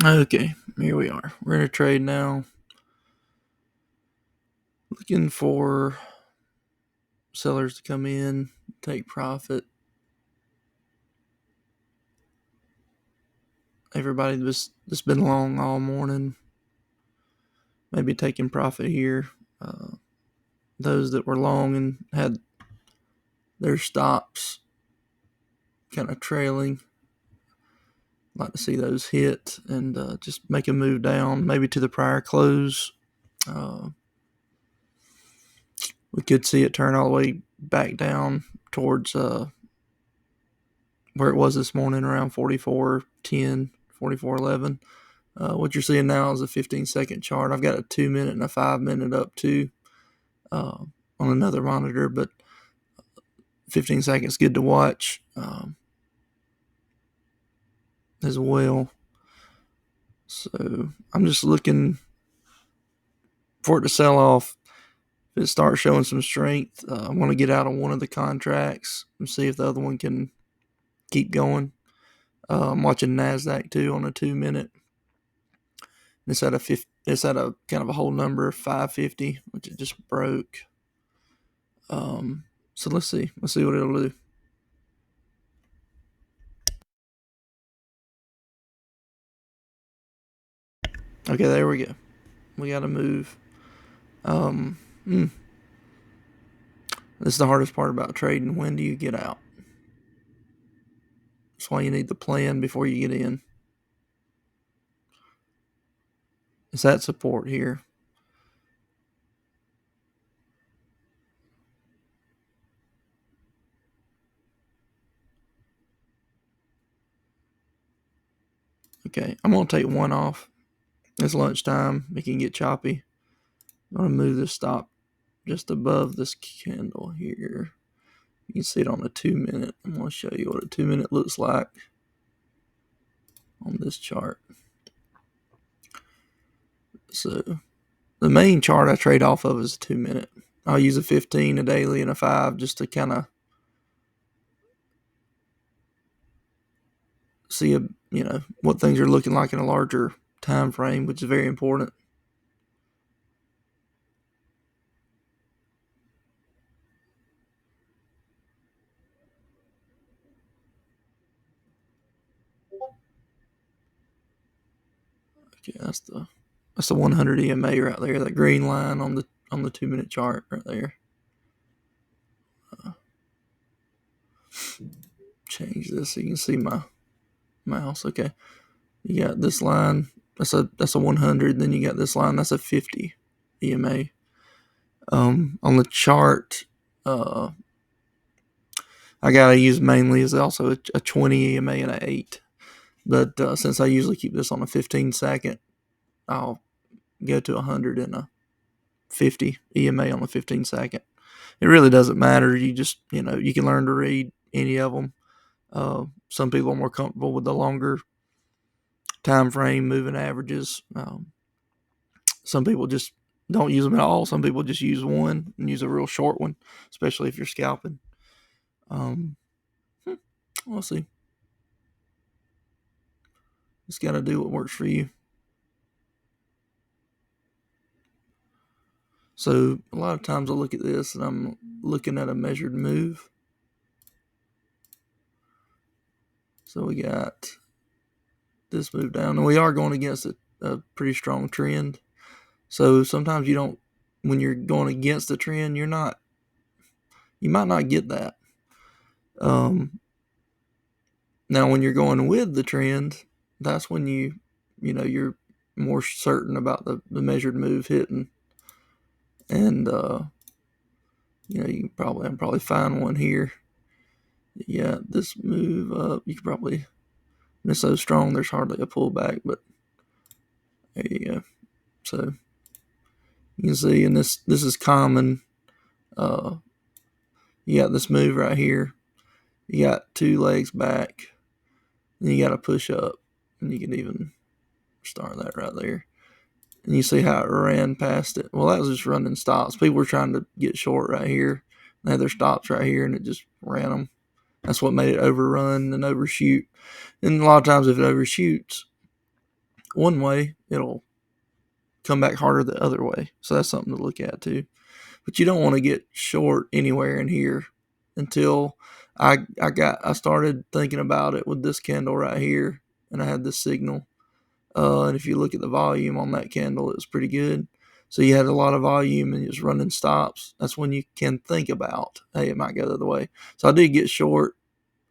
Okay, here we are. We're in a trade now. Looking for sellers to come in, take profit. Everybody that's been long all morning, maybe taking profit here. Those that were long and had their stops kind of trailing, like to see those hit and just make a move down, maybe to the prior close. Uh, we could see it turn all the way back down towards where it was this morning, around 44.10, 44.11. What you're seeing now is a 15-second chart. I've got a 2-minute and a 5-minute up too on another monitor, but 15 seconds good to watch as well. So I'm just looking for it to sell off. If it starts showing some strength, I want to get out of one of the contracts and see if the other one can keep going. I'm watching NASDAQ too on a 2-minute. It's at a kind of a whole number, 550, which it just broke. So let's see what it'll do. Okay, there we go. We got to move. This is the hardest part about trading. When do you get out? That's why you need the plan before you get in. It's that support here. Okay, I'm going to take one off. It's lunchtime. It can get choppy. I'm going to move this stop just above this candle here. You can see it on a 2-minute. I'm going to show you what a 2-minute looks like on this chart. So the main chart I trade off of is a 2-minute. I'll use a 15, a daily, and a 5 just to kind of see what things are looking like in a larger time frame, which is very important. Okay, that's the 100 EMA right there. That green line on the 2-minute chart right there. Change this so you can see my mouse. Okay, you got this line. That's a 100. Then you got this line. That's a 50 EMA. On the chart, I gotta use mainly is also a 20 EMA and an 8. But since I usually keep this on a 15-second, I'll go to 100 and a 50 EMA on the 15-second. It really doesn't matter. You just, you can learn to read any of them. Some people are more comfortable with the longer time frame moving averages. Some people just don't use them at all. Some people just use one and use a real short one, especially if you're scalping. We'll see. Just got to do what works for you. So a lot of times I look at this and I'm looking at a measured move. So we got this move down, and we are going against a pretty strong trend. So sometimes when you're going against the trend, you might not get that. Now when you're going with the trend, that's when you're more certain about the measured move hitting. And you can probably find one here. Yeah, this move up, you can probably, it's so strong there's hardly a pullback, but there you go. So you can see, and this is common. You got this move right here. You got 2 legs back, and you got to push up, and you can even start that right there. And you see how it ran past it. Well, that was just running stops. People were trying to get short right here. They had their stops right here, and it just ran them. That's what made it overrun and overshoot. And a lot of times if it overshoots, one way, it'll come back harder the other way. So that's something to look at too. But you don't want to get short anywhere in here until I started thinking about it with this candle right here, and I had this signal. And if you look at the volume on that candle, it was pretty good. So you had a lot of volume and it was running stops. That's when you can think about, hey, it might go the other way. So I did get short.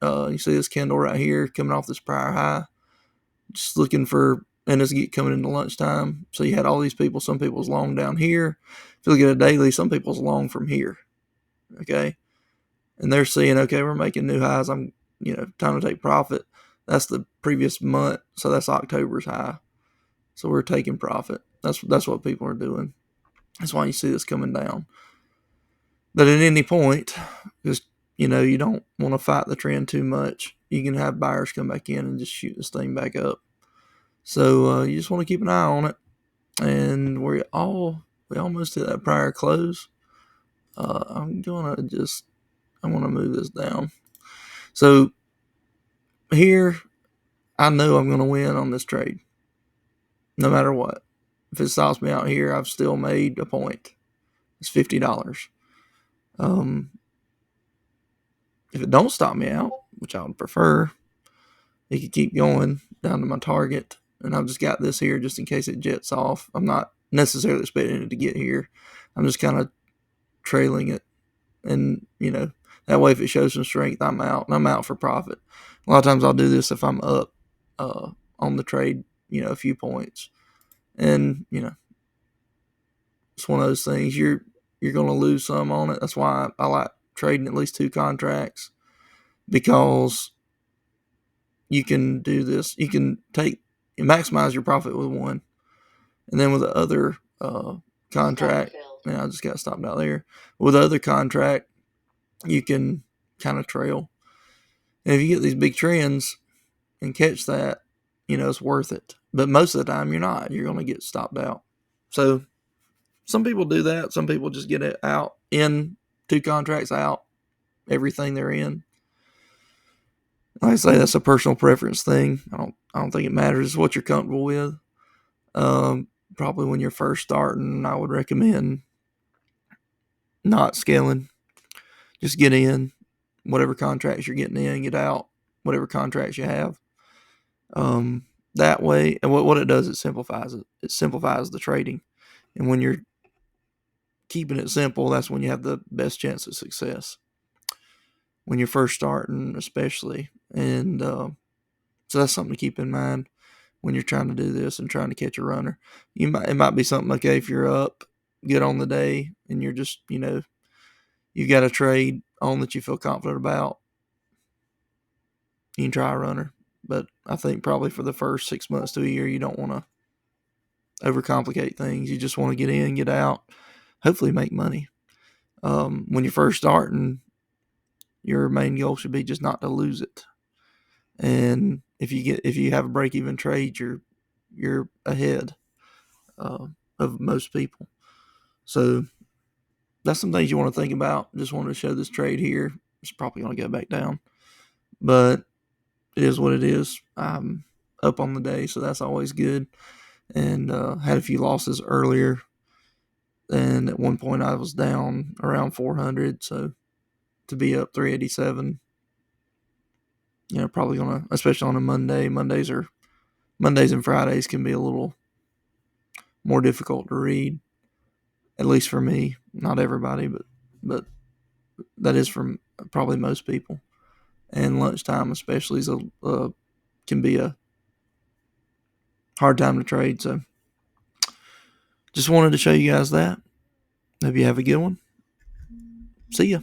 You see this candle right here coming off this prior high, just looking for, and it's coming into lunchtime. So you had all these people. Some people's long down here. If you look at a daily, some people's long from here. Okay, and they're seeing, okay, we're making new highs. I'm, time to take profit. That's the previous month, so that's October's high. So we're taking profit. That's what people are doing. That's why you see this coming down. But at any point, just you don't want to fight the trend too much. You can have buyers come back in and just shoot this thing back up. So you just want to keep an eye on it. And we almost hit that prior close. I'm gonna move this down. So here, I know I'm gonna win on this trade, no matter what. If it stops me out here, I've still made a point. It's $50. If it don't stop me out, which I would prefer, it could keep going down to my target. And I've just got this here just in case it jets off. I'm not necessarily expecting it to get here. I'm just kind of trailing it. And, that way if it shows some strength, I'm out. And I'm out for profit. A lot of times I'll do this if I'm up on the trade, a few points. And, it's one of those things. You're going to lose some on it. That's why I like trading at least 2 contracts, because you can do this. You can maximize your profit with one, and then with the other contract, and I just got stopped out there. With the other contract, you can kind of trail. And if you get these big trends and catch that, it's worth it. But most of the time, you're not. You're going to get stopped out. So some people do that. Some people just get it out in 2 contracts out, everything they're in. Like I say, that's a personal preference thing. I don't think it matters. It's what you're comfortable with. Probably when you're first starting, I would recommend not scaling. Just get in whatever contracts you're getting in, get out whatever contracts you have. That way, and what it does, it simplifies it. It simplifies the trading. And when you're keeping it simple, that's when you have the best chance of success. When you're first starting, especially. And so that's something to keep in mind when you're trying to do this and trying to catch a runner. It might be something, okay, if you're up good on the day and you're just, you've got a trade on that you feel confident about, you can try a runner. But I think probably for the first 6 months to a year, you don't want to overcomplicate things. You just want to get in, get out, hopefully make money. When you're first starting, your main goal should be just not to lose it. And if you have a break-even trade, you're ahead of most people. So that's some things you want to think about. Just wanted to show this trade here. It's probably going to go back down, but it is what it is. I'm up on the day, so that's always good. And had a few losses earlier, and at one point I was down around 400. So to be up 387, probably gonna, especially on a Monday. Mondays and Fridays can be a little more difficult to read, at least for me. Not everybody, but that is for probably most people. And lunchtime especially can be a hard time to trade. So just wanted to show you guys that. Hope you have a good one. See ya.